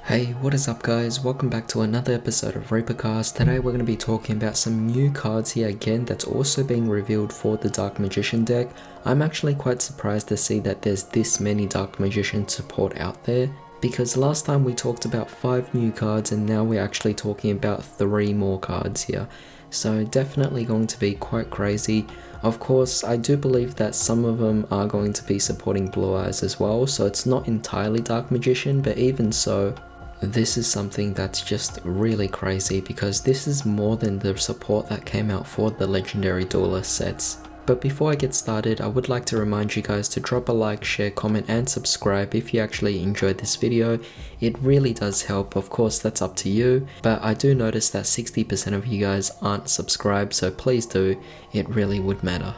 Hey, what is up guys? Welcome back to another episode of ReaperCast. Today we're going to be talking about some new cards here again that's also being revealed for the Dark Magician deck. I'm actually quite surprised to see that there's this many Dark Magician support out there, because last time we talked about 5 new cards and now we're actually talking about 3 more cards here. So definitely going to be quite crazy. Of course, I do believe that some of them are going to be supporting Blue Eyes as well, so it's not entirely Dark Magician, but even so, this is something that's just really crazy because this is more than the support that came out for the Legendary Duelist sets. But before I get started, I would like to remind you guys to drop a like, share, comment and subscribe if you actually enjoyed this video. It really does help. Of course, that's up to you, but I do notice that 60% of you guys aren't subscribed, so please do. It really would matter.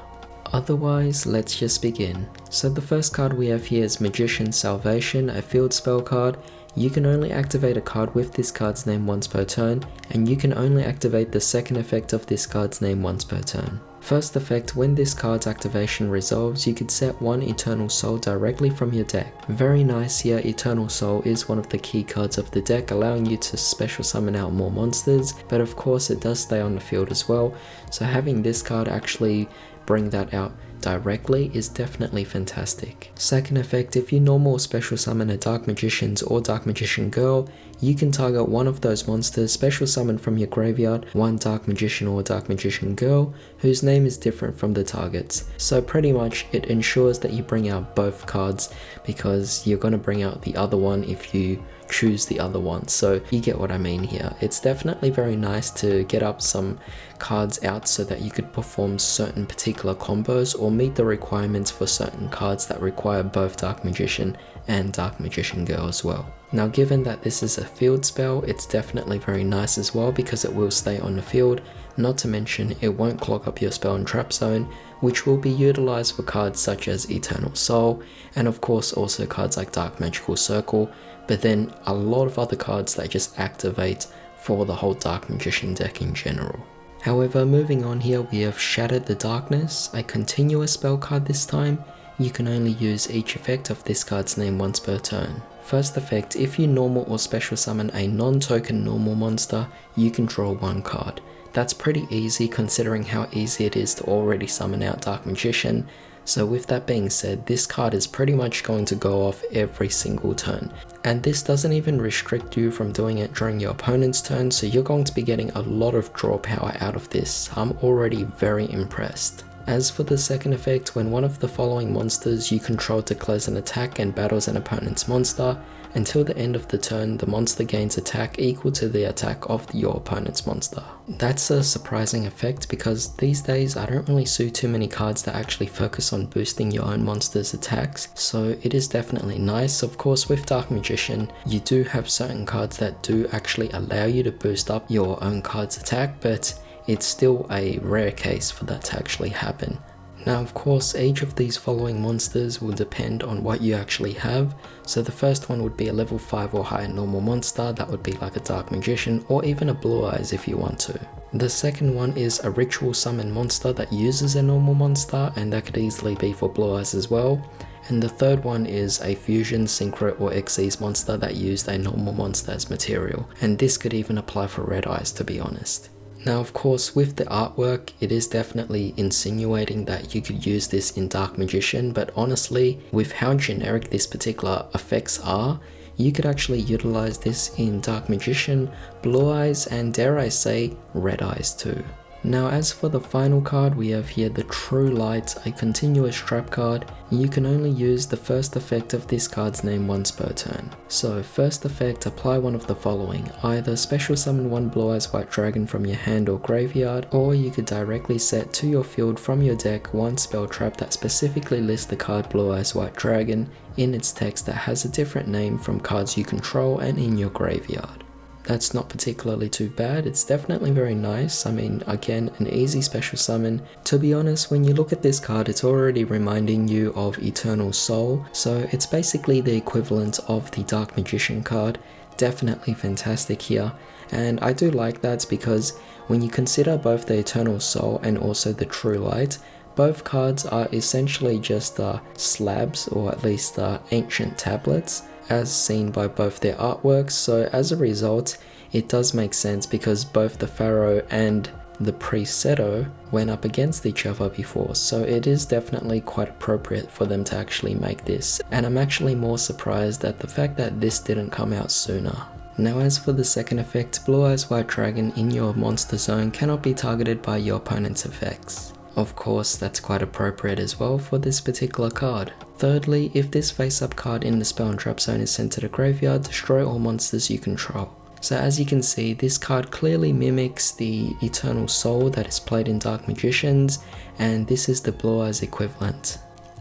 Otherwise, let's just begin. So the first card we have here is Magician's Salvation, a field spell card. You can only activate a card with this card's name once per turn, and you can only activate the second effect of this card's name once per turn. First effect, when this card's activation resolves, you could set 1 Eternal Soul directly from your deck. Very nice here, Eternal Soul is one of the key cards of the deck, allowing you to special summon out more monsters, but of course it does stay on the field as well, so having this card actually bring that out directly is definitely fantastic. Second effect, if you normal special summon a Dark Magicians or Dark Magician Girl, you can target one of those monsters, special summon from your graveyard, one Dark Magician or Dark Magician Girl, whose name is different from the target's. So pretty much it ensures that you bring out both cards, because you're going to bring out the other one if you choose the other one, so you get what I mean here. It's definitely very nice to get up some cards out so that you could perform certain particular combos or meet the requirements for certain cards that require both Dark Magician and Dark Magician Girl as well. Now given that this is a field spell, it's definitely very nice as well because it will stay on the field, not to mention it won't clog up your spell and trap zone, which will be utilized for cards such as Eternal Soul, and of course also cards like Dark Magical Circle, but then a lot of other cards that just activate for the whole Dark Magician deck in general. However, moving on here, we have Shattered the Darkness, a continuous spell card this time. You can only use each effect of this card's name once per turn. First effect, if you normal or special summon a non-token normal monster, you can draw 1 card. That's pretty easy considering how easy it is to already summon out Dark Magician. So with that being said, this card is pretty much going to go off every single turn. And this doesn't even restrict you from doing it during your opponent's turn, so you're going to be getting a lot of draw power out of this. I'm already very impressed. As for the second effect, when one of the following monsters you control declares an attack and battles an opponent's monster, until the end of the turn, the monster gains attack equal to the attack of your opponent's monster. That's a surprising effect because these days I don't really see too many cards that actually focus on boosting your own monster's attacks, so it is definitely nice. Of course, with Dark Magician, you do have certain cards that do actually allow you to boost up your own card's attack, but it's still a rare case for that to actually happen. Now of course, each of these following monsters will depend on what you actually have. So the first one would be a level 5 or higher normal monster, that would be like a Dark Magician or even a Blue Eyes if you want to. The second one is a ritual summon monster that uses a normal monster, and that could easily be for Blue Eyes as well. And the third one is a Fusion, Synchro or Xyz monster that used a normal monster as material, and this could even apply for Red Eyes, to be honest. Now of course, with the artwork, it is definitely insinuating that you could use this in Dark Magician, but honestly, with how generic these particular effects are, you could actually utilize this in Dark Magician, Blue Eyes, and dare I say, Red Eyes too. Now as for the final card, we have here the True Light, a continuous trap card. You can only use the first effect of this card's name once per turn. So first effect, apply one of the following: either special summon 1 Blue Eyes White Dragon from your hand or graveyard, or you could directly set to your field from your deck 1 spell trap that specifically lists the card Blue Eyes White Dragon in its text that has a different name from cards you control and in your graveyard. That's not particularly too bad. It's definitely very nice. I mean, again, an easy special summon. To be honest, when you look at this card, it's already reminding you of Eternal Soul, so it's basically the equivalent of the Dark Magician card. Definitely fantastic here, and I do like that because when you consider both the Eternal Soul and also the True Light, both cards are essentially just slabs, or at least ancient tablets, as seen by both their artworks, so as a result it does make sense because both the Pharaoh and the Priest Seto went up against each other before, so it is definitely quite appropriate for them to actually make this, and I'm actually more surprised at the fact that this didn't come out sooner. Now as for the second effect, Blue Eyes White Dragon in your monster zone cannot be targeted by your opponent's effects. Of course, that's quite appropriate as well for this particular card. Thirdly, if this face-up card in the spell and trap zone is sent to the graveyard, destroy all monsters you control. So as you can see, this card clearly mimics the Eternal Soul that is played in Dark Magicians, and this is the Blue Eyes equivalent.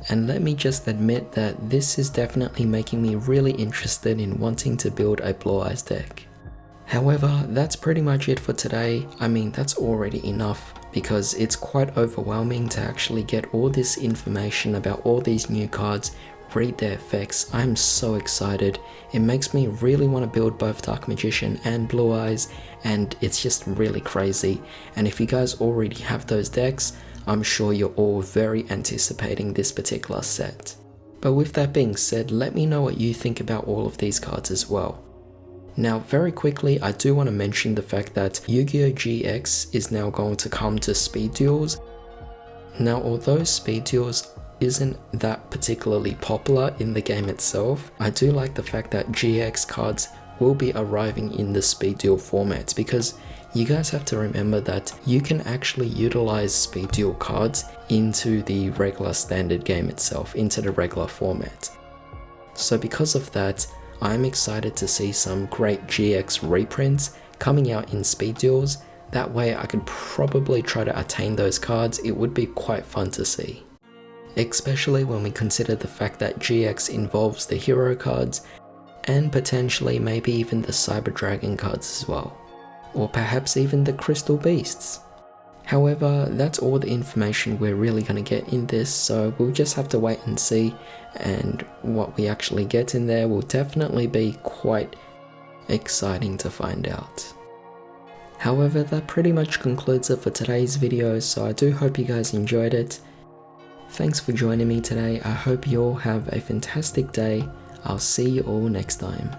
And let me just admit that this is definitely making me really interested in wanting to build a Blue Eyes deck. However, that's pretty much it for today. I mean, that's already enough because it's quite overwhelming to actually get all this information about all these new cards, read their effects. I'm so excited. It makes me really want to build both Dark Magician and Blue Eyes, and it's just really crazy. And if you guys already have those decks, I'm sure you're all very anticipating this particular set. But with that being said, let me know what you think about all of these cards as well. Now very quickly, I do want to mention the fact that Yu-Gi-Oh! GX is now going to come to Speed Duels. Now although Speed Duels isn't that particularly popular in the game itself, I do like the fact that GX cards will be arriving in the Speed Duel formats, because you guys have to remember that you can actually utilize Speed Duel cards into the regular standard game itself, into the regular format. So because of that, I'm excited to see some great GX reprints coming out in Speed Duels. That way I could probably try to attain those cards. It would be quite fun to see. Especially when we consider the fact that GX involves the hero cards and potentially maybe even the Cyber Dragon cards as well. Or perhaps even the Crystal Beasts. However, that's all the information we're really going to get in this, so we'll just have to wait and see, and what we actually get in there will definitely be quite exciting to find out. However, that pretty much concludes it for today's video, so I do hope you guys enjoyed it. Thanks for joining me today. I hope you all have a fantastic day. I'll see you all next time.